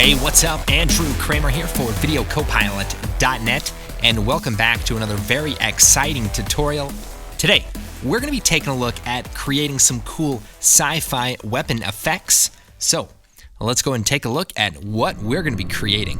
Hey, what's up? Andrew Kramer here for VideoCopilot.net, and welcome back to another very exciting tutorial. Today, we're going to be taking a look at creating some cool sci-fi weapon effects. So, let's go and take a look at what we're going to be creating.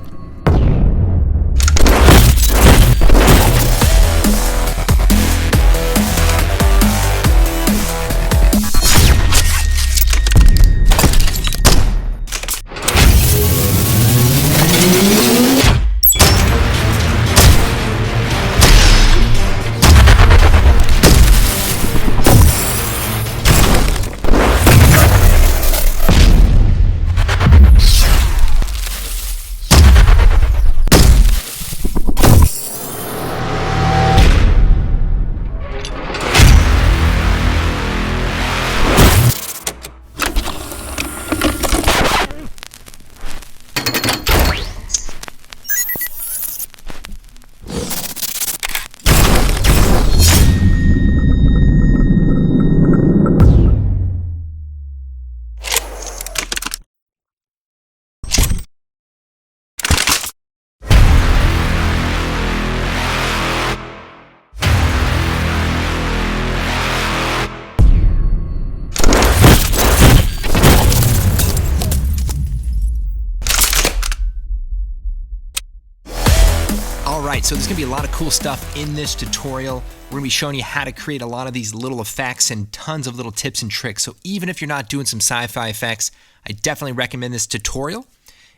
Alright, so there's going to be a lot of cool stuff in this tutorial. We're going to be showing you how to create a lot of these little effects and tons of little tips and tricks. So even if you're not doing some sci-fi effects, I definitely recommend this tutorial.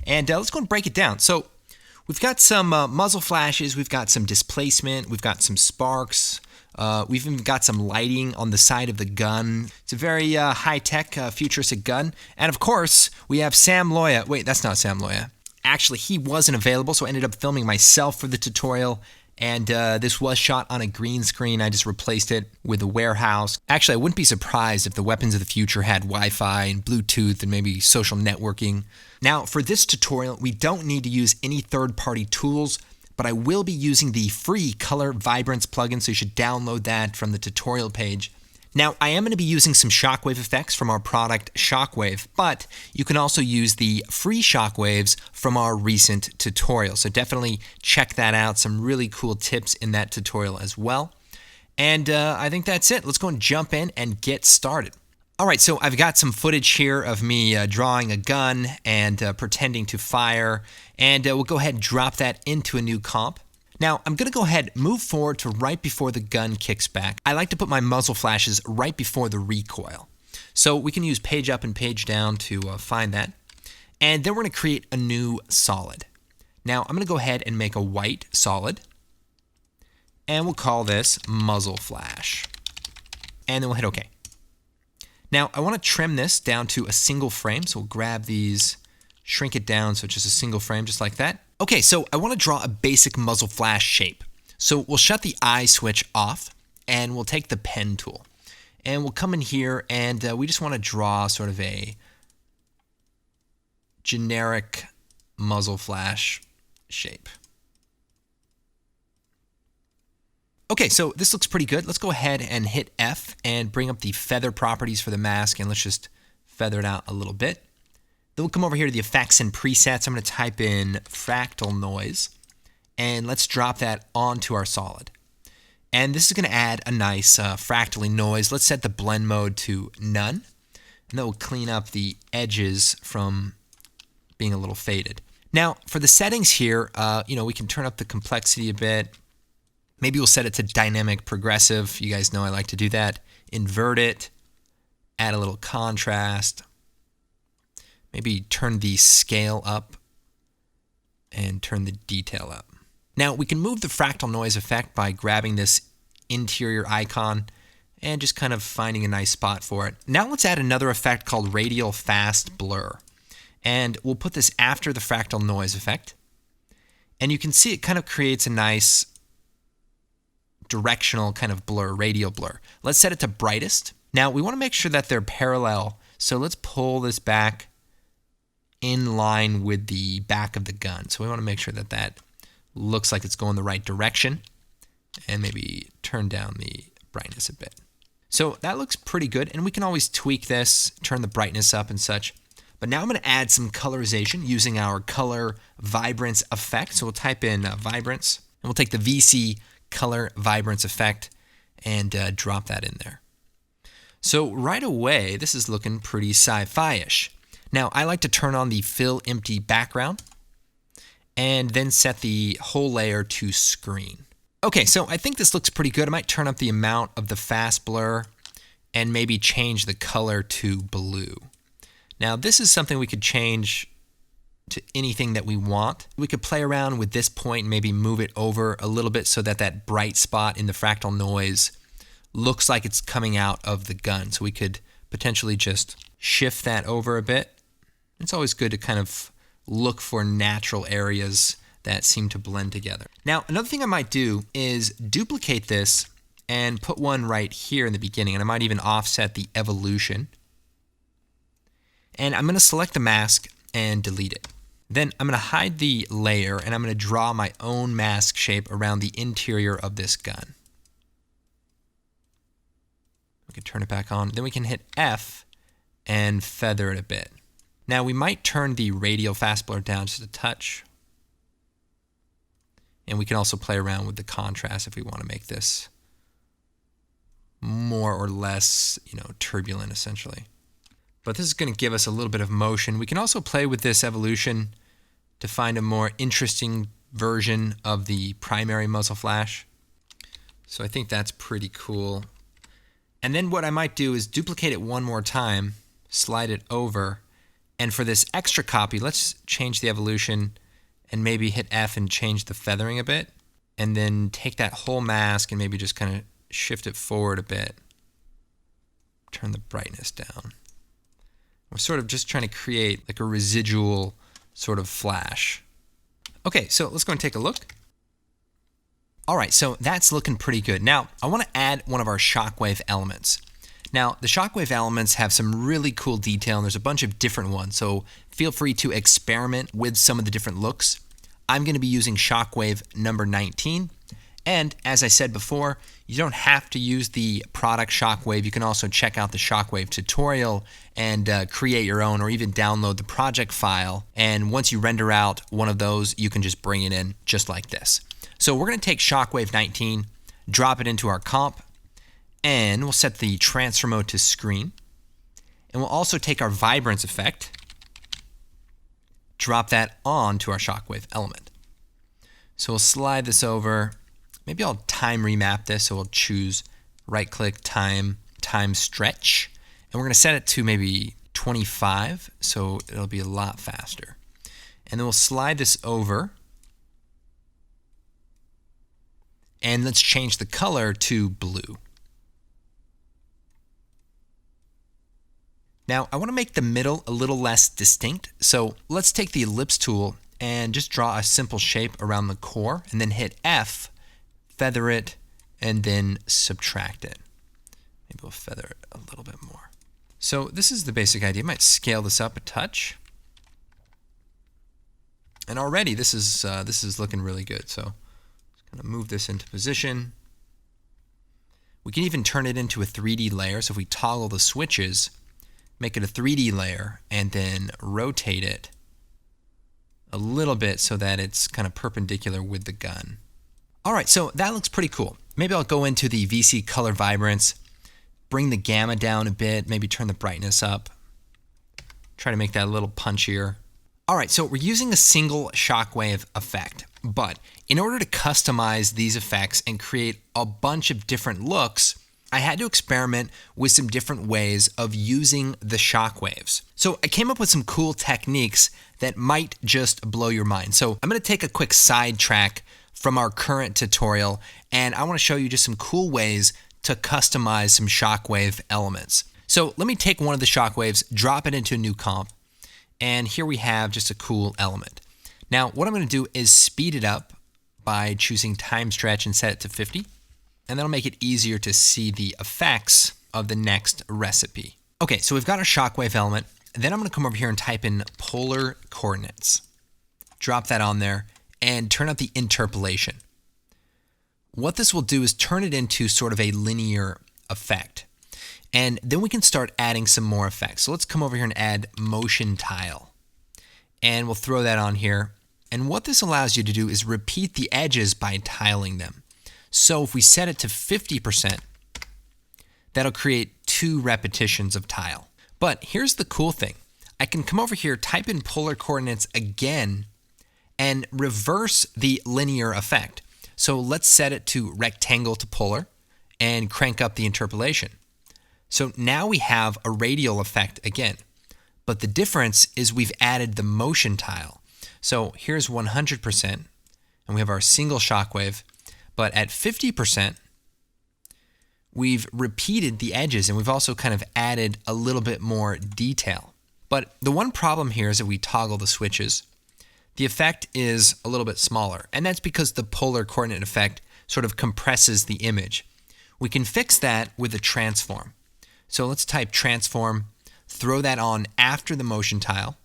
And let's go and break it down. So we've got some muzzle flashes, we've got some displacement, we've got some sparks, we've even got some lighting on the side of the gun. It's a very high-tech, futuristic gun. And of course, we have Sam Loya. Wait, that's not Sam Loya. Actually, he wasn't available, so I ended up filming myself for the tutorial, and this was shot on a green screen. I just replaced it with a warehouse. Actually, I wouldn't be surprised if the weapons of the future had Wi-Fi and Bluetooth and maybe social networking. Now, for this tutorial, we don't need to use any third-party tools, but I will be using the free Color Vibrance plugin, so you should download that from the tutorial page. Now, I am going to be using some shockwave effects from our product Shockwave, but you can also use the free shockwaves from our recent tutorial. So definitely check that out. Some really cool tips in that tutorial as well. And I think that's it. Let's go and jump in and get started. All right, so I've got some footage here of me drawing a gun and pretending to fire. And we'll go ahead and drop that into a new comp. Now, I'm going to go ahead and move forward to right before the gun kicks back. I like to put my muzzle flashes right before the recoil. So we can use page up and page down to find that. And then we're going to create a new solid. Now, I'm going to go ahead and make a white solid. And we'll call this muzzle flash. And then we'll hit OK. Now, I want to trim this down to a single frame. So we'll grab these, shrink it down so it's just a single frame, just like that. Okay, so I want to draw a basic muzzle flash shape. So we'll shut the eye switch off, and we'll take the pen tool. And we'll come in here, and we just want to draw sort of a generic muzzle flash shape. Okay, so this looks pretty good. Let's go ahead and hit F and bring up the feather properties for the mask, and let's just feather it out a little bit. Then we'll come over here to the effects and presets. I'm going to type in fractal noise, and let's drop that onto our solid. And this is going to add a nice fractally noise. Let's set the blend mode to none, and that will clean up the edges from being a little faded. Now, for the settings here, we can turn up the complexity a bit. Maybe we'll set it to dynamic progressive. You guys know I like to do that. Invert it, add a little contrast. Maybe turn the scale up and turn the detail up. Now, we can move the fractal noise effect by grabbing this interior icon and just kind of finding a nice spot for it. Now let's add another effect called radial fast blur. And we'll put this after the fractal noise effect. And you can see it kind of creates a nice directional kind of blur, radial blur. Let's set it to brightest. Now, we want to make sure that they're parallel. So let's pull this back in line with the back of the gun. So we want to make sure that that looks like it's going the right direction, and maybe turn down the brightness a bit. So that looks pretty good, and we can always tweak this, turn the brightness up and such. But now I'm going to add some colorization using our color vibrance effect. So we'll type in vibrance, and we'll take the VC color vibrance effect and drop that in there. So right away, this is looking pretty sci-fi-ish. Now, I like to turn on the fill empty background and then set the whole layer to screen. Okay, so I think this looks pretty good. I might turn up the amount of the fast blur and maybe change the color to blue. Now, this is something we could change to anything that we want. We could play around with this point and maybe move it over a little bit so that that bright spot in the fractal noise looks like it's coming out of the gun. So we could potentially just shift that over a bit. It's always good to kind of look for natural areas that seem to blend together. Now, another thing I might do is duplicate this and put one right here in the beginning, and I might even offset the evolution. And I'm going to select the mask and delete it. Then I'm going to hide the layer, and I'm going to draw my own mask shape around the interior of this gun. We can turn it back on. Then we can hit F and feather it a bit. Now we might turn the radial fast blur down just a touch. And we can also play around with the contrast if we want to make this more or less, turbulent essentially. But this is going to give us a little bit of motion. We can also play with this evolution to find a more interesting version of the primary muzzle flash. So I think that's pretty cool. And then what I might do is duplicate it one more time, slide it over, and for this extra copy, let's change the evolution and maybe hit F and change the feathering a bit, and then take that whole mask and maybe just kind of shift it forward a bit. Turn the brightness down. We're sort of just trying to create like a residual sort of flash. Okay, so let's go and take a look. All right, so that's looking pretty good. Now, I want to add one of our shockwave elements. Now, the shockwave elements have some really cool detail, and there's a bunch of different ones, so feel free to experiment with some of the different looks. I'm going to be using shockwave number 19, and as I said before, you don't have to use the product shockwave. You can also check out the shockwave tutorial and create your own, or even download the project file, and once you render out one of those, you can just bring it in just like this. So we're going to take shockwave 19, drop it into our comp, and we'll set the transfer mode to screen. And we'll also take our vibrance effect, drop that onto our shockwave element. So we'll slide this over. Maybe I'll time remap this, so we'll choose right-click, time stretch. And we're going to set it to maybe 25, so it'll be a lot faster. And then we'll slide this over. And let's change the color to blue. Now, I want to make the middle a little less distinct, so let's take the ellipse tool and just draw a simple shape around the core, and then hit F, feather it, and then subtract it. Maybe we'll feather it a little bit more. So this is the basic idea. I might scale this up a touch. And already this is looking really good. So just going to move this into position. We can even turn it into a 3D layer. So if we toggle the switches, make it a 3D layer, and then rotate it a little bit so that it's kind of perpendicular with the gun. All right, so that looks pretty cool. Maybe I'll go into the VC color vibrance, bring the gamma down a bit, maybe turn the brightness up, try to make that a little punchier. All right, so we're using a single shockwave effect, but in order to customize these effects and create a bunch of different looks, I had to experiment with some different ways of using the shockwaves. So I came up with some cool techniques that might just blow your mind. So I'm going to take a quick sidetrack from our current tutorial, and I want to show you just some cool ways to customize some shockwave elements. So let me take one of the shockwaves, drop it into a new comp, and here we have just a cool element. Now what I'm going to do is speed it up by choosing time stretch and set it to 50. And that'll make it easier to see the effects of the next recipe. Okay, so we've got our shockwave element. Then I'm going to come over here and type in polar coordinates. Drop that on there and turn up the interpolation. What this will do is turn it into sort of a linear effect. And then we can start adding some more effects. So let's come over here and add motion tile. And we'll throw that on here. And what this allows you to do is repeat the edges by tiling them. So if we set it to 50%, that'll create 2 repetitions of tile. But here's the cool thing. I can come over here, type in polar coordinates again, and reverse the linear effect. So let's set it to rectangle to polar and crank up the interpolation. So now we have a radial effect again. But the difference is we've added the motion tile. So here's 100%, and we have our single shockwave. But at 50%, we've repeated the edges, and we've also kind of added a little bit more detail. But the one problem here is that we toggle the switches. The effect is a little bit smaller, and that's because the polar coordinate effect sort of compresses the image. We can fix that with a transform. So let's type transform, throw that on after the motion tile,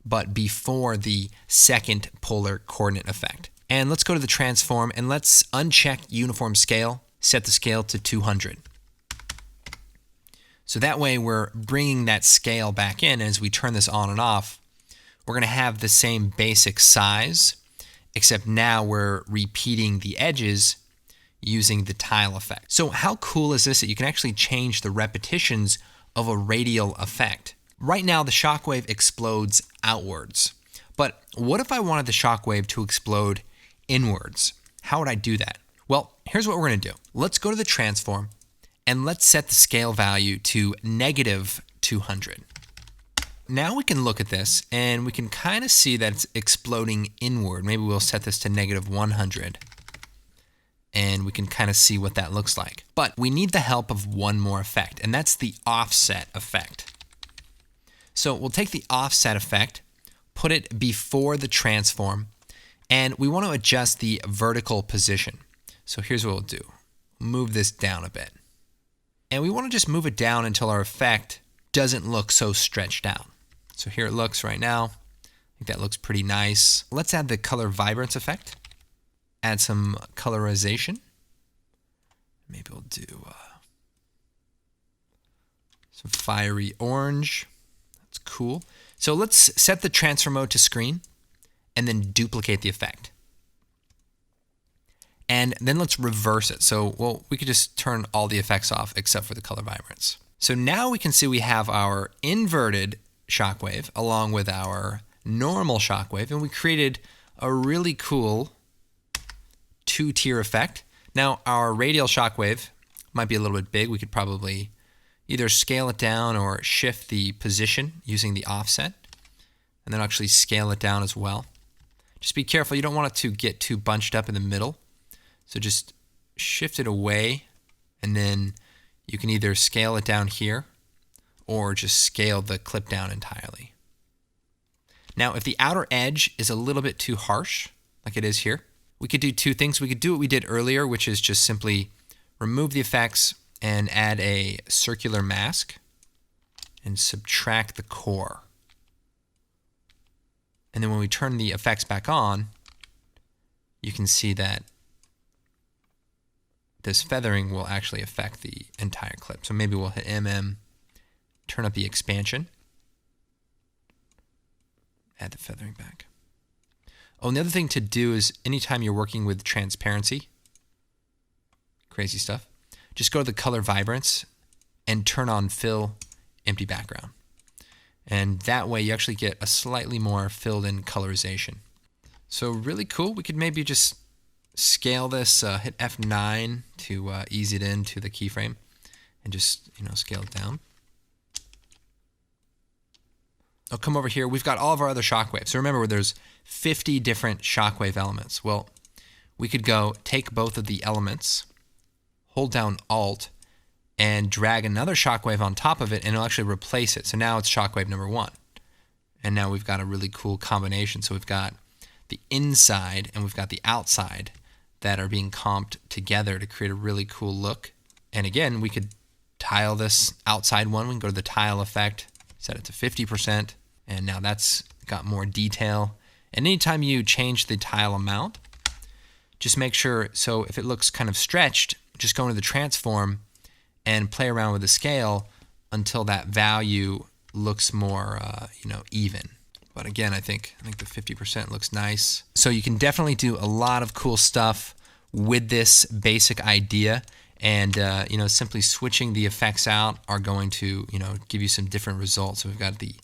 but before the second polar coordinate effect. And let's go to the transform and let's uncheck uniform scale, set the scale to 200. So that way we're bringing that scale back in. As we turn this on and off, we're going to have the same basic size, except now we're repeating the edges using the tile effect. So how cool is this that you can actually change the repetitions of a radial effect? Right now the shockwave explodes outwards, but what if I wanted the shockwave to explode inwards? How would I do that? Well, here's what we're going to do. Let's go to the transform and let's set the scale value to -200. Now we can look at this and we can kind of see that it's exploding inward. Maybe we'll set this to -100. And we can kind of see what that looks like. But we need the help of one more effect, and that's the offset effect. So we'll take the offset effect, put it before the transform, and we want to adjust the vertical position. So here's what we'll do. Move this down a bit. And we want to just move it down until our effect doesn't look so stretched out. So here it looks right now. I think that looks pretty nice. Let's add the color vibrance effect. Add some colorization. Maybe we'll do some fiery orange. That's cool. So let's set the transfer mode to screen and then duplicate the effect. And then let's reverse it. So, well, we could just turn all the effects off except for the color vibrance. So now we can see we have our inverted shockwave along with our normal shockwave, and we created a really cool 2-tier effect. Now our radial shockwave might be a little bit big. We could probably either scale it down or shift the position using the offset, and then actually scale it down as well. Just be careful, you don't want it to get too bunched up in the middle. So just shift it away, and then you can either scale it down here or just scale the clip down entirely. Now if the outer edge is a little bit too harsh, like it is here, we could do 2 things. We could do what we did earlier, which is just simply remove the effects and add a circular mask and subtract the core. And then when we turn the effects back on, you can see that this feathering will actually affect the entire clip. So maybe we'll hit MM, turn up the expansion, add the feathering back. Oh, and the other thing to do is anytime you're working with transparency, crazy stuff, just go to the color vibrance and turn on fill empty background. And that way you actually get a slightly more filled in colorization. So really cool. We could maybe just scale this, hit F9 to ease it into the keyframe and just, scale it down. I'll come over here. We've got all of our other shockwaves. So remember, there's 50 different shockwave elements. Well, we could go take both of the elements, hold down Alt, and drag another shockwave on top of it, and it'll actually replace it. So now it's shockwave number 1. And now we've got a really cool combination. So we've got the inside and we've got the outside that are being comped together to create a really cool look. And again, we could tile this outside one. We can go to the tile effect, set it to 50%, and now that's got more detail. And anytime you change the tile amount, just make sure, so if it looks kind of stretched, just go into the transform and play around with the scale until that value looks more, even. But again, I think the 50% looks nice. So you can definitely do a lot of cool stuff with this basic idea. And, simply switching the effects out are going to, give you some different results. So we've got the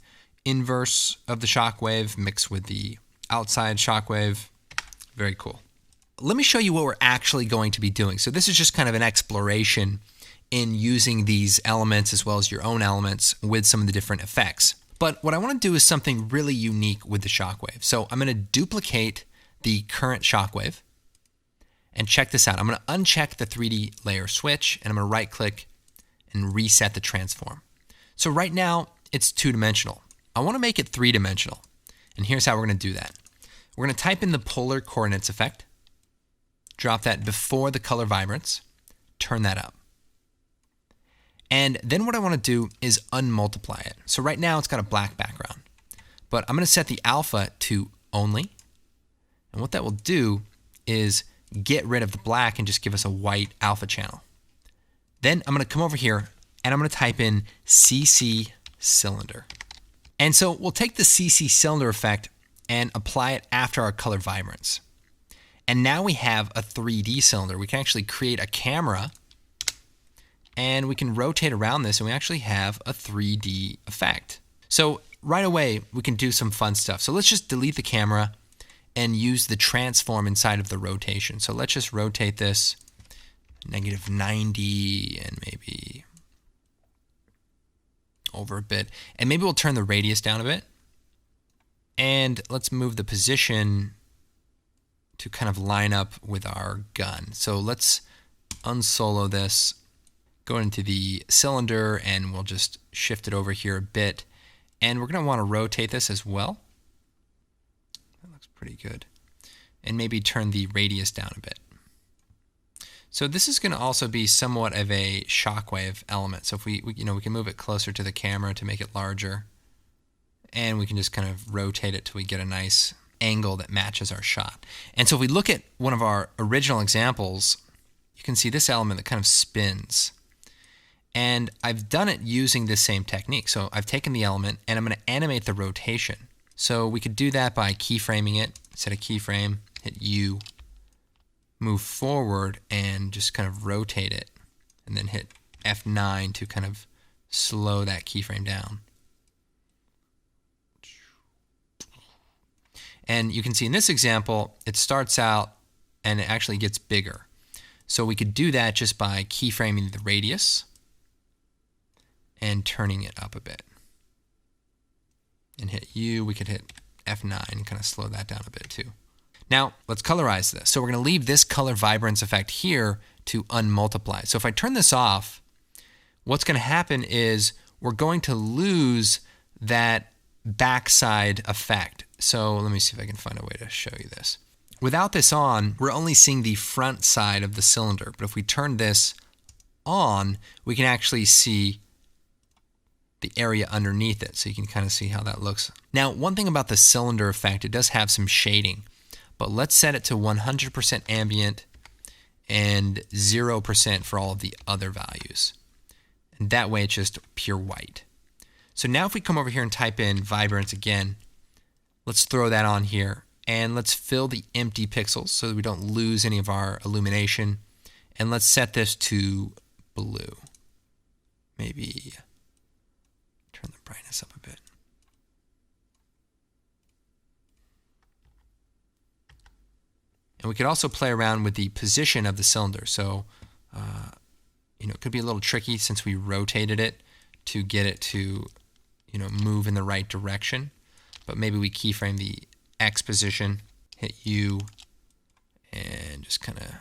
inverse of the shockwave mixed with the outside shockwave. Very cool. Let me show you what we're actually going to be doing. So this is just kind of an exploration in using these elements as well as your own elements with some of the different effects. But what I want to do is something really unique with the shockwave. So I'm going to duplicate the current shockwave. And check this out. I'm going to uncheck the 3D layer switch, and I'm going to right click and reset the transform. So right now it's 2-dimensional. I want to make it 3-dimensional. And here's how we're going to do that. We're going to type in the polar coordinates effect, drop that before the color vibrance, turn that up. And then what I want to do is unmultiply it. So right now it's got a black background, but I'm going to set the alpha to only. And what that will do is get rid of the black and just give us a white alpha channel. Then I'm going to come over here and I'm going to type in CC cylinder. And so we'll take the CC cylinder effect and apply it after our color vibrance. And now we have a 3D cylinder. We can actually create a camera and we can rotate around this and we actually have a 3D effect. So right away, we can do some fun stuff. So let's just delete the camera and use the transform inside of the rotation. So let's just rotate this -90 and maybe over a bit. And maybe we'll turn the radius down a bit. And let's move the position to kind of line up with our gun. So let's unsolo this, go into the cylinder, and we'll just shift it over here a bit. And we're going to want to rotate this as well. That looks pretty good. And maybe turn the radius down a bit. So this is going to also be somewhat of a shockwave element. So if we can move it closer to the camera to make it larger. And we can just kind of rotate it till we get a nice angle that matches our shot. And so if we look at one of our original examples, you can see this element that kind of spins. And I've done it using this same technique. So I've taken the element and I'm going to animate the rotation. So we could do that by keyframing it, set a keyframe, hit U, move forward and just kind of rotate it, and then hit F9 to kind of slow that keyframe down. And you can see in this example, it starts out and it actually gets bigger. So we could do that just by keyframing the radius and turning it up a bit. And hit U, we could hit F9 and kind of slow that down a bit too. Now, let's colorize this. So we're going to leave this color vibrance effect here to unmultiply. So if I turn this off, what's going to happen is we're going to lose that backside effect. So let me see if I can find a way to show you this. Without this on, we're only seeing the front side of the cylinder. But if we turn this on, we can actually see the area underneath it. So you can kind of see how that looks. Now, one thing about the cylinder effect, it does have some shading. But let's set it to 100% ambient and 0% for all of the other values. And that way it's just pure white. So now if we come over here and type in vibrance again, let's throw that on here. And let's fill the empty pixels so that we don't lose any of our illumination. And let's set this to blue. Maybe turn the brightness up a bit. And we could also play around with the position of the cylinder. So, it could be a little tricky since we rotated it to get it to, move in the right direction. But maybe we keyframe the X position, hit U, and just kind of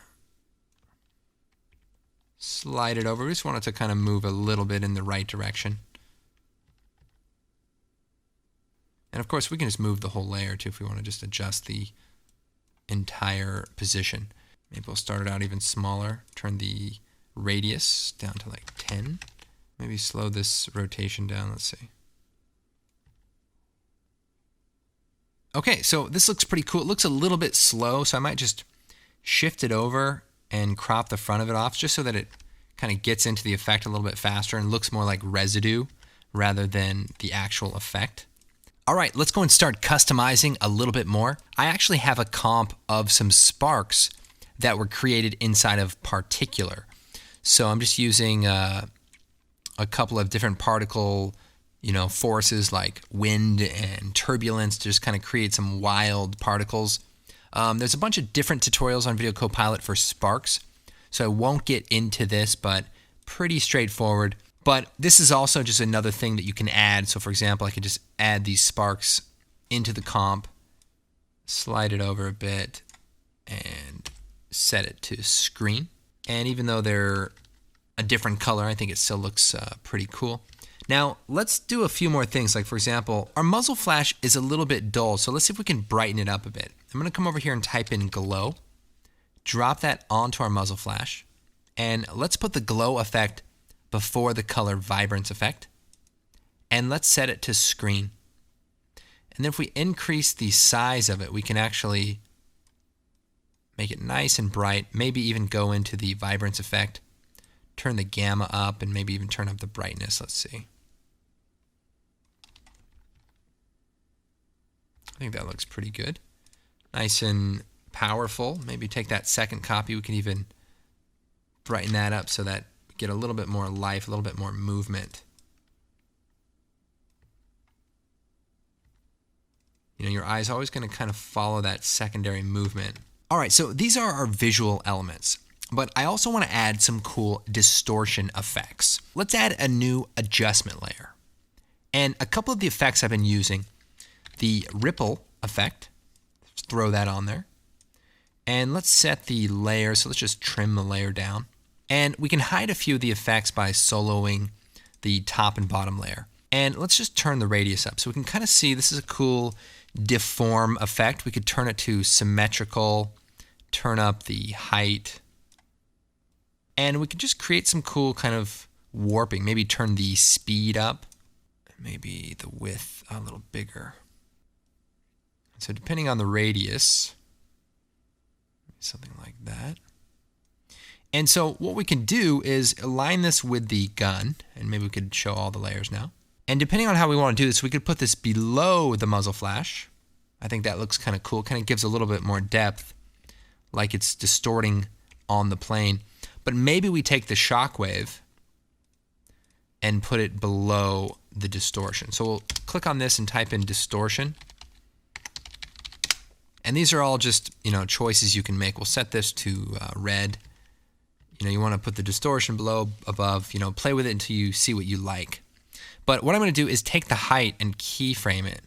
slide it over. We just want it to kind of move a little bit in the right direction. And of course, we can just move the whole layer too if we want to just adjust the entire position. Maybe we'll start it out even smaller, turn the radius down to like 10. Maybe slow this rotation down, let's see. Okay, so this looks pretty cool. It looks a little bit slow, so I might just shift it over and crop the front of it off just so that it kind of gets into the effect a little bit faster and looks more like residue rather than the actual effect. All right, let's go and start customizing a little bit more. I actually have a comp of some sparks that were created inside of particular. So I'm just using a couple of different particle, forces like wind and turbulence to just kind of create some wild particles. There's a bunch of different tutorials on Video Copilot for sparks, so I won't get into this, but pretty straightforward. But this is also just another thing that you can add. So for example, I could just add these sparks into the comp, slide it over a bit, and set it to screen. And even though they're a different color, I think it still looks pretty cool. Now, let's do a few more things. Like for example, our muzzle flash is a little bit dull, so let's see if we can brighten it up a bit. I'm gonna come over here and type in glow, drop that onto our muzzle flash, and let's put the glow effect before the color vibrance effect, and let's set it to screen. And then if we increase the size of it, we can actually make it nice and bright, maybe even go into the vibrance effect, turn the gamma up, and maybe even turn up the brightness. Let's see. I think that looks pretty good. Nice and powerful. Maybe take that second copy, we can even brighten that up so that we get a little bit more life, a little bit more movement. Your eye's always going to kind of follow that secondary movement. All right, so these are our visual elements, but I also want to add some cool distortion effects. Let's add a new adjustment layer. And a couple of the effects I've been using, the ripple effect, let's throw that on there. And let's set the layer, so let's just trim the layer down. And we can hide a few of the effects by soloing the top and bottom layer. And let's just turn the radius up so we can kind of see this is a cool deform effect. We could turn it to symmetrical, turn up the height, and we could just create some cool kind of warping. Maybe turn the speed up, maybe the width a little bigger. So depending on the radius, something like that. And so what we can do is align this with the gun, and maybe we could show all the layers now. And depending on how we want to do this, we could put this below the muzzle flash. I think that looks kind of cool, kind of gives a little bit more depth, like it's distorting on the plane. But maybe we take the shockwave and put it below the distortion. So we'll click on this and type in distortion. And these are all just, choices you can make. We'll set this to red. You want to put the distortion below, above, play with it until you see what you like. But what I'm going to do is take the height and keyframe it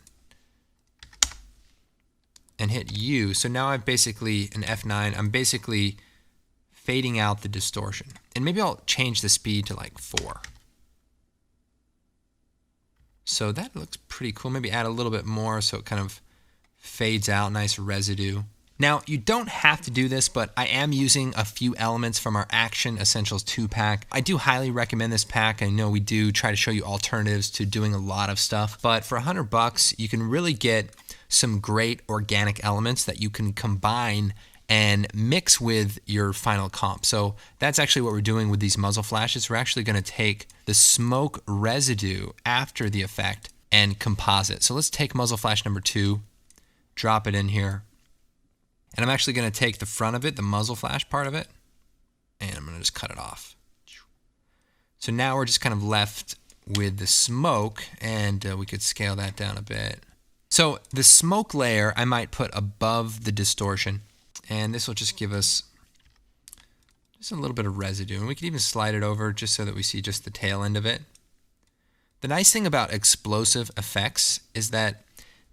and hit U. So now I've basically, an F9, I'm basically fading out the distortion. And maybe I'll change the speed to like 4. So that looks pretty cool. Maybe add a little bit more so it kind of fades out, nice residue. Now, you don't have to do this, but I am using a few elements from our Action Essentials 2-pack. I do highly recommend this pack. I know we do try to show you alternatives to doing a lot of stuff, but for $100, you can really get some great organic elements that you can combine and mix with your final comp. So that's actually what we're doing with these muzzle flashes. We're actually going to take the smoke residue after the effect and composite. So let's take muzzle flash number 2, drop it in here. And I'm actually going to take the front of it, the muzzle flash part of it, and I'm going to just cut it off. So now we're just kind of left with the smoke, and we could scale that down a bit. So the smoke layer I might put above the distortion, and this will just give us just a little bit of residue. And we can even slide it over just so that we see just the tail end of it. The nice thing about explosive effects is that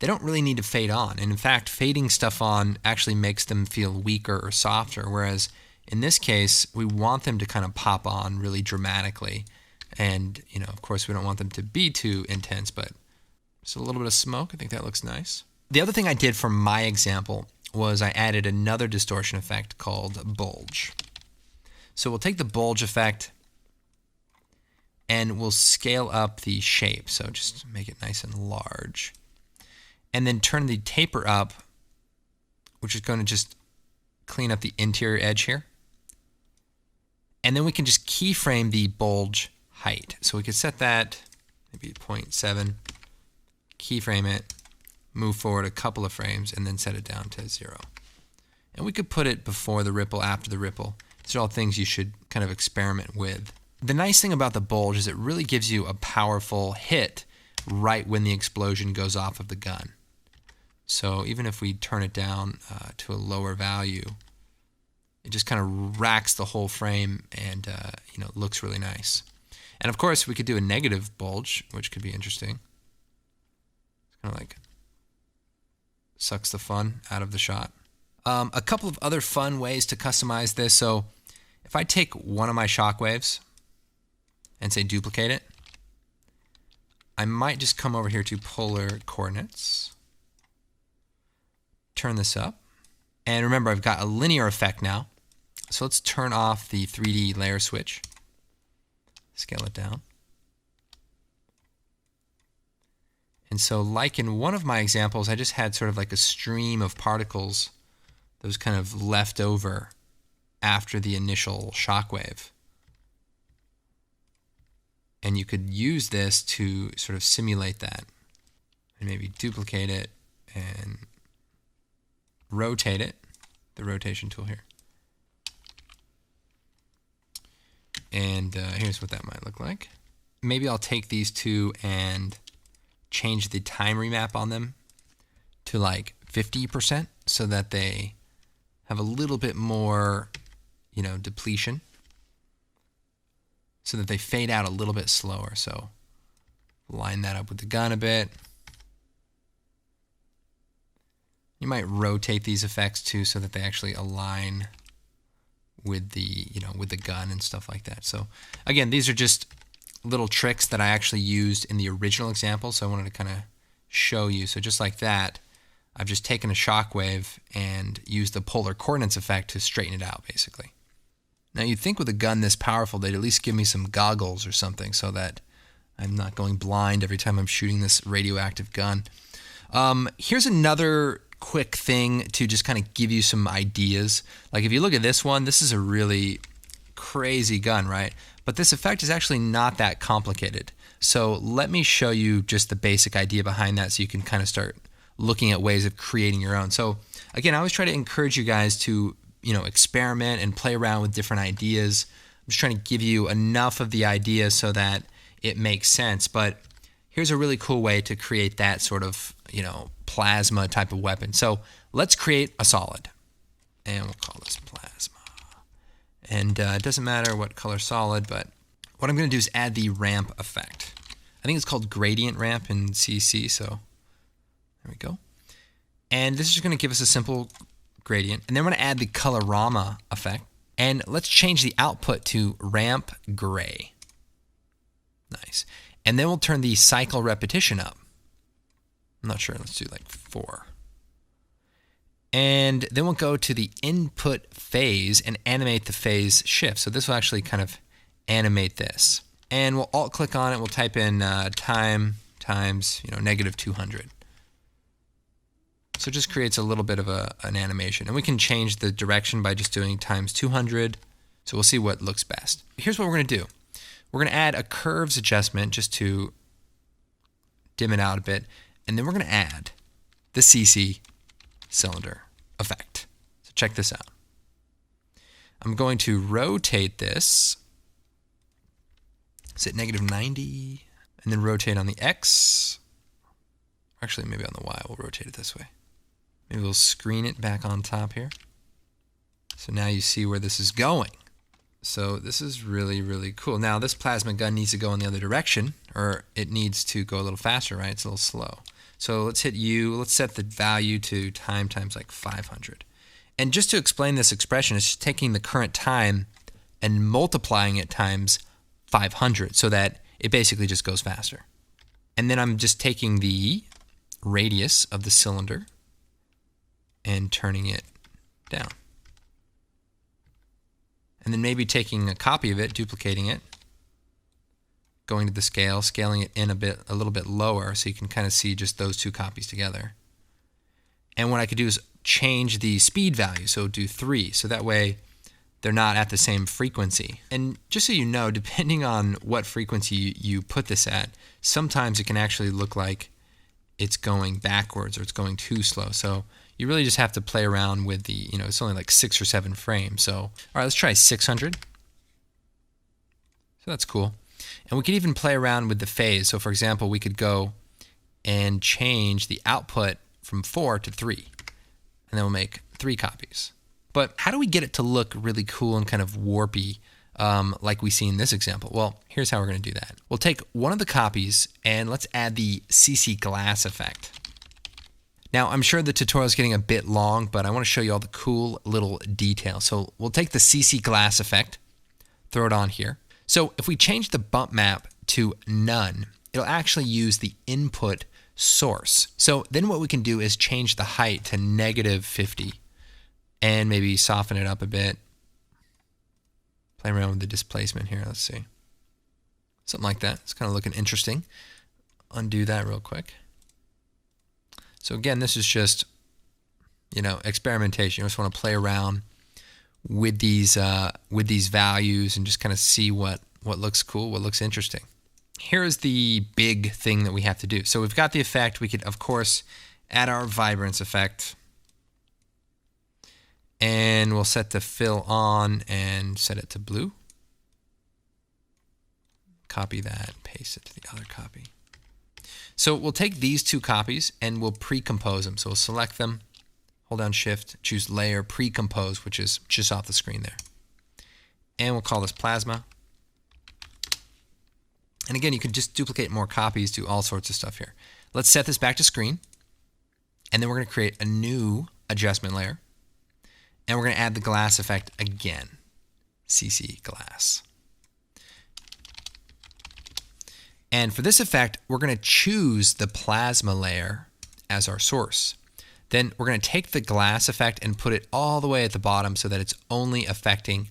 they don't really need to fade on. And in fact, fading stuff on actually makes them feel weaker or softer, whereas in this case, we want them to kind of pop on really dramatically. And, of course, we don't want them to be too intense, but just a little bit of smoke. I think that looks nice. The other thing I did for my example was I added another distortion effect called bulge. So we'll take the bulge effect and we'll scale up the shape. So just make it nice and large. And then turn the taper up, which is going to just clean up the interior edge here. And then we can just keyframe the bulge height. So we could set that maybe 0.7, keyframe it, move forward a couple of frames, and then set it down to 0. And we could put it before the ripple, after the ripple. These are all things you should kind of experiment with. The nice thing about the bulge is it really gives you a powerful hit right when the explosion goes off of the gun. So even if we turn it down to a lower value, it just kind of racks the whole frame and looks really nice. And of course, we could do a negative bulge, which could be interesting. It's kind of like sucks the fun out of the shot. A couple of other fun ways to customize this. So if I take one of my shockwaves and say duplicate it, I might just come over here to polar coordinates, turn this up, and remember I've got a linear effect now. So let's turn off the 3D layer switch, scale it down. And so like in one of my examples, I just had sort of like a stream of particles that was kind of left over after the initial shockwave. And you could use this to sort of simulate that. And maybe duplicate it and rotate it, the rotation tool here. And here's what that might look like. Maybe I'll take these two and change the time remap on them to like 50% so that they have a little bit more, depletion, so that they fade out a little bit slower. So line that up with the gun a bit. You might rotate these effects too so that they actually align with the, with the gun and stuff like that. So again, these are just little tricks that I actually used in the original example. So I wanted to kind of show you. So just like that, I've just taken a shockwave and used the polar coordinates effect to straighten it out, basically. Now you'd think with a gun this powerful, they'd at least give me some goggles or something so that I'm not going blind every time I'm shooting this radioactive gun. Here's another quick thing to just kind of give you some ideas. Like if you look at this one, this is a really crazy gun, right? But this effect is actually not that complicated. So let me show you just the basic idea behind that so you can kind of start looking at ways of creating your own. So again, I always try to encourage you guys to, experiment and play around with different ideas. I'm just trying to give you enough of the idea so that it makes sense. But here's a really cool way to create that sort of, plasma type of weapon. So let's create a solid. And we'll call this plasma. And it doesn't matter what color solid, but what I'm going to do is add the ramp effect. I think it's called gradient ramp in CC, so there we go. And this is just going to give us a simple gradient. And then we're going to add the colorama effect. And let's change the output to ramp gray. Nice. And then we'll turn the cycle repetition up. I'm not sure. Let's do like 4. And then we'll go to the input phase and animate the phase shift. So this will actually kind of animate this. And we'll alt click on it. We'll type in time times negative 200. So it just creates a little bit of an animation. And we can change the direction by just doing times 200. So we'll see what looks best. Here's what we're going to do. We're going to add a curves adjustment just to dim it out a bit. And then we're going to add the CC cylinder effect. So check this out. I'm going to rotate this. Is it negative 90? And then rotate on the X. Actually, maybe on the Y. We'll rotate it this way. Maybe we'll screen it back on top here. So now you see where this is going. So this is really, really cool. Now this plasma gun needs to go in the other direction, or it needs to go a little faster, right? It's a little slow. So let's hit U. Let's set the value to time times like 500. And just to explain this expression, it's just taking the current time and multiplying it times 500 so that it basically just goes faster. And then I'm just taking the radius of the cylinder and turning it down. And then maybe taking a copy of it, duplicating it, going to the scale, scaling it in a little bit lower so you can kind of see just those two copies together. And what I could do is change the speed value, so do 3. So that way they're not at the same frequency. And just so you know, depending on what frequency you put this at, sometimes it can actually look like it's going backwards or it's going too slow. So you really just have to play around with the, it's only like 6 or 7 frames. So, all right, let's try 600. So that's cool. And we could even play around with the phase. So for example, we could go and change the output from 4 to 3. And then we'll make 3 copies. But how do we get it to look really cool and kind of warpy like we see in this example? Well, here's how we're going to do that. We'll take one of the copies and let's add the CC glass effect. Now, I'm sure the tutorial is getting a bit long, but I want to show you all the cool little details. So we'll take the CC glass effect, throw it on here. So if we change the bump map to none, it'll actually use the input source. So then what we can do is change the height to -50 and maybe soften it up a bit. Play around with the displacement here. Let's see. Something like that. It's kind of looking interesting. Undo that real quick. So again, this is just, experimentation. You just want to play around with these values and just kind of see what looks cool, what looks interesting. Here's the big thing that we have to do. So we've got the effect. We could, of course, add our vibrance effect. And we'll set the fill on and set it to blue. Copy that, paste it to the other copy. So we'll take these 2 copies and we'll pre-compose them. So we'll select them, hold down Shift, choose Layer, Pre-compose, which is just off the screen there. And we'll call this Plasma. And again, you can just duplicate more copies, do all sorts of stuff here. Let's set this back to screen. And then we're going to create a new adjustment layer. And we're going to add the glass effect again, CC glass. And for this effect, we're going to choose the plasma layer as our source. Then we're going to take the glass effect and put it all the way at the bottom so that it's only affecting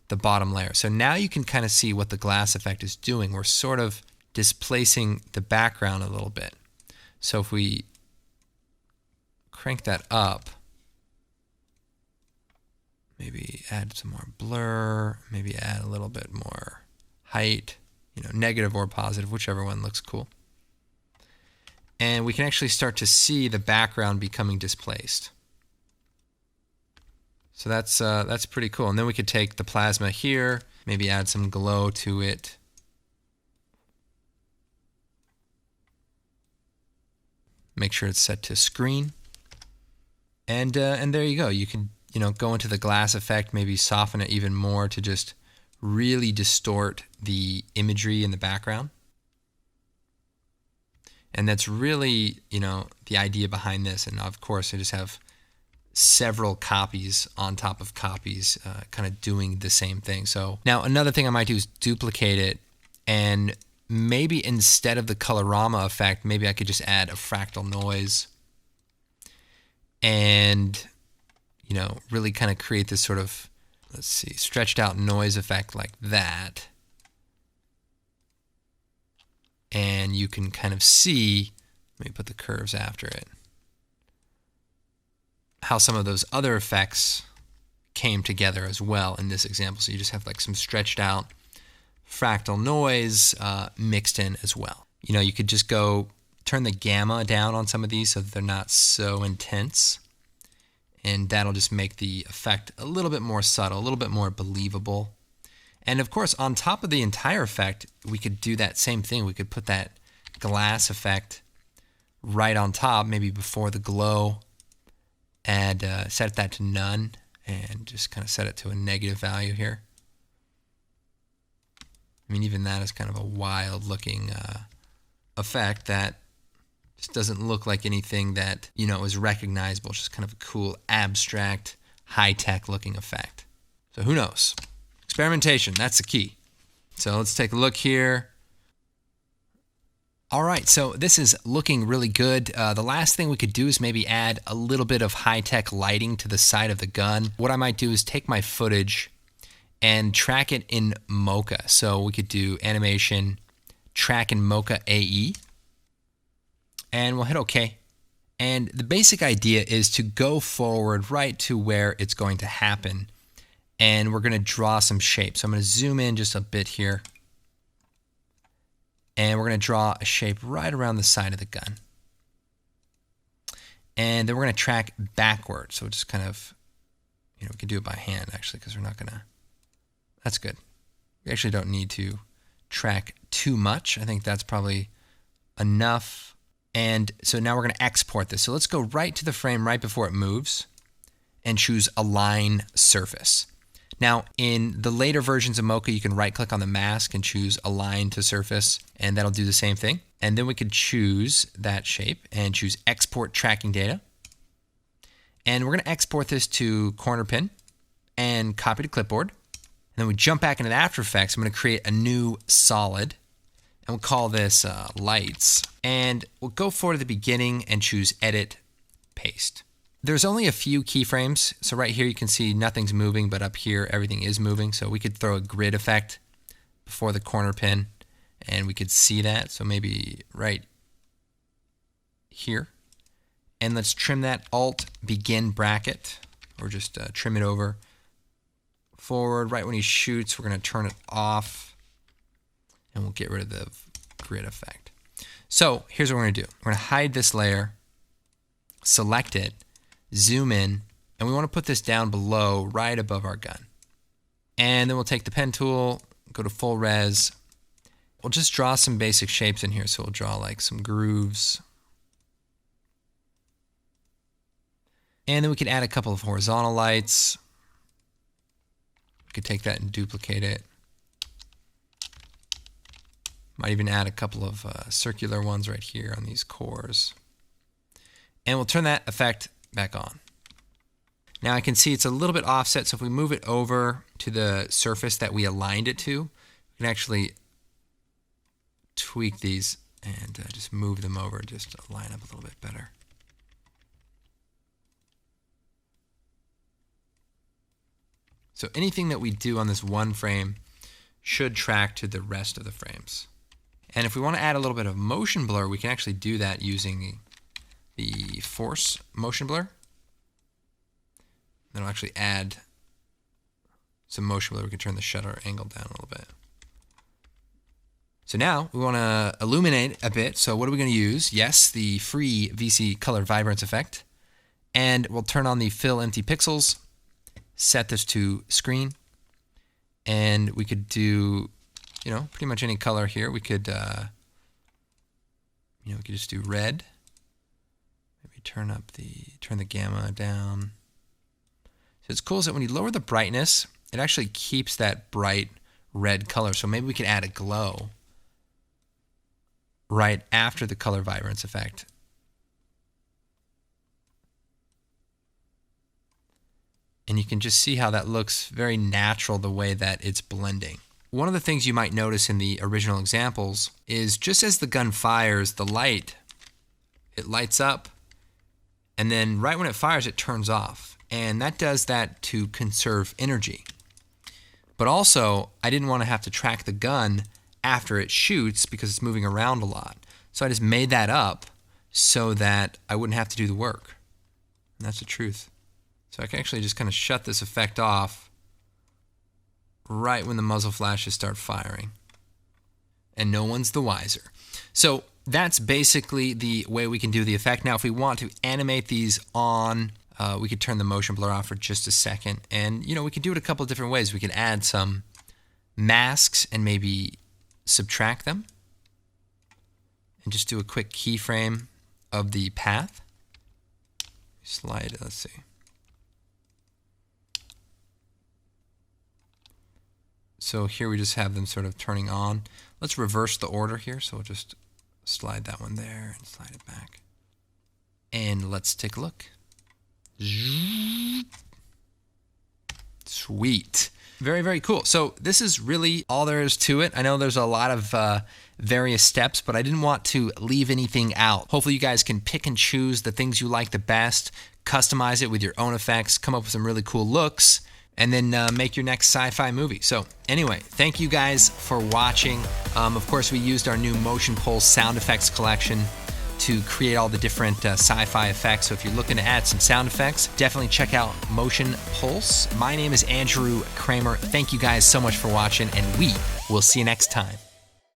the bottom layer. So now you can kind of see what the glass effect is doing. We're sort of displacing the background a little bit. So if we crank that up, maybe add some more blur, maybe add a little bit more height, negative or positive, whichever one looks cool. And we can actually start to see the background becoming displaced. So that's pretty cool. And then we could take the plasma here, maybe add some glow to it. Make sure it's set to screen. And there you go. You can go into the glass effect, maybe soften it even more to just really distort the imagery in the background. And that's really, the idea behind this. And of course, I just have several copies on top of copies kind of doing the same thing. So now another thing I might do is duplicate it, and maybe instead of the colorama effect, maybe I could just add a fractal noise and really kind of create this sort of, let's see, stretched out noise effect like that. And you can kind of see, let me put the curves after it, how some of those other effects came together as well in this example. So you just have like some stretched out fractal noise mixed in as well. You could just go turn the gamma down on some of these so that they're not so intense. And that'll just make the effect a little bit more subtle, a little bit more believable. And of course, on top of the entire effect, we could do that same thing. We could put that glass effect right on top, maybe before the glow, and set that to none, and just kind of set it to a negative value here. I mean, even that is kind of a wild looking effect that just doesn't look like anything that, is recognizable. It's just kind of a cool, abstract, high-tech looking effect. So who knows? Experimentation, that's the key. So let's take a look here. All right, so this is looking really good. The last thing we could do is maybe add a little bit of high-tech lighting to the side of the gun. What I might do is take my footage and track it in Mocha. So we could do animation, track in Mocha AE, and we'll hit OK. And the basic idea is to go forward right to where it's going to happen and we're going to draw some shapes. So I'm going to zoom in just a bit here, and we're going to draw a shape right around the side of the gun. And then we're going to track backward. So just kind of, we can do it by hand actually, because we're not going to, that's good. We actually don't need to track too much. I think that's probably enough. And so now we're going to export this. So let's go right to the frame right before it moves and choose Align Surface. Now, in the later versions of Mocha, you can right-click on the mask and choose Align to Surface, and that'll do the same thing. And then we could choose that shape and choose Export Tracking Data. And we're going to export this to corner pin and copy to clipboard. And then we jump back into the After Effects. I'm going to create a new solid, and we'll call this Lights. And we'll go forward to the beginning and choose Edit, Paste. There's only a few keyframes. So right here you can see nothing's moving, but up here everything is moving. So we could throw a grid effect before the corner pin, and we could see that. So maybe right here. And let's trim that Alt Begin bracket, or just trim it over forward. Right when he shoots, we're going to turn it off, and we'll get rid of the grid effect. So here's what we're going to do. We're going to hide this layer, select it, zoom in, and we want to put this down below, right above our gun. And then we'll take the pen tool, go to full res. We'll just draw some basic shapes in here. So we'll draw like some grooves. And then we could add a couple of horizontal lights. We could take that and duplicate it. Might even add a couple of circular ones right here on these cores. And we'll turn that effect back on. Now I can see it's a little bit offset, so if we move it over to the surface that we aligned it to, we can actually tweak these and just move them over just to line up a little bit better. So anything that we do on this one frame should track to the rest of the frames. And if we want to add a little bit of motion blur, we can actually do that using the force motion blur. Then I'll actually add some motion blur. We can turn the shutter angle down a little bit. So now we want to illuminate a bit. So what are we going to use? Yes, the free VC color vibrance effect. And we'll turn on the fill empty pixels, set this to screen, and we could do, pretty much any color here. We could, we could just do red. Turn the gamma down. So it's cool is that when you lower the brightness, it actually keeps that bright red color. So maybe we could add a glow right after the color vibrance effect. And you can just see how that looks very natural the way that it's blending. One of the things you might notice in the original examples is just as the gun fires, the light, it lights up. And then right when it fires, it turns off. And that does that to conserve energy. But also, I didn't want to have to track the gun after it shoots because it's moving around a lot. So I just made that up so that I wouldn't have to do the work. And that's the truth. So I can actually just kind of shut this effect off right when the muzzle flashes start firing. And no one's the wiser. So that's basically the way we can do the effect. Now, if we want to animate these on, we could turn the motion blur off for just a second. And, we could do it a couple of different ways. We could add some masks and maybe subtract them. And just do a quick keyframe of the path. Slide it, let's see. So here we just have them sort of turning on. Let's reverse the order here. So we'll just slide that one there and slide it back. And let's take a look. Sweet. Very, very cool. So this is really all there is to it. I know there's a lot of various steps, but I didn't want to leave anything out. Hopefully you guys can pick and choose the things you like the best, customize it with your own effects, come up with some really cool looks, and then make your next sci-fi movie. So anyway, thank you guys for watching. Of course, we used our new Motion Pulse sound effects collection. to create all the different sci-fi effects. So if you're looking to add some sound effects, definitely check out Motion Pulse. My name is Andrew Kramer. Thank you guys so much for watching, and we will see you next time.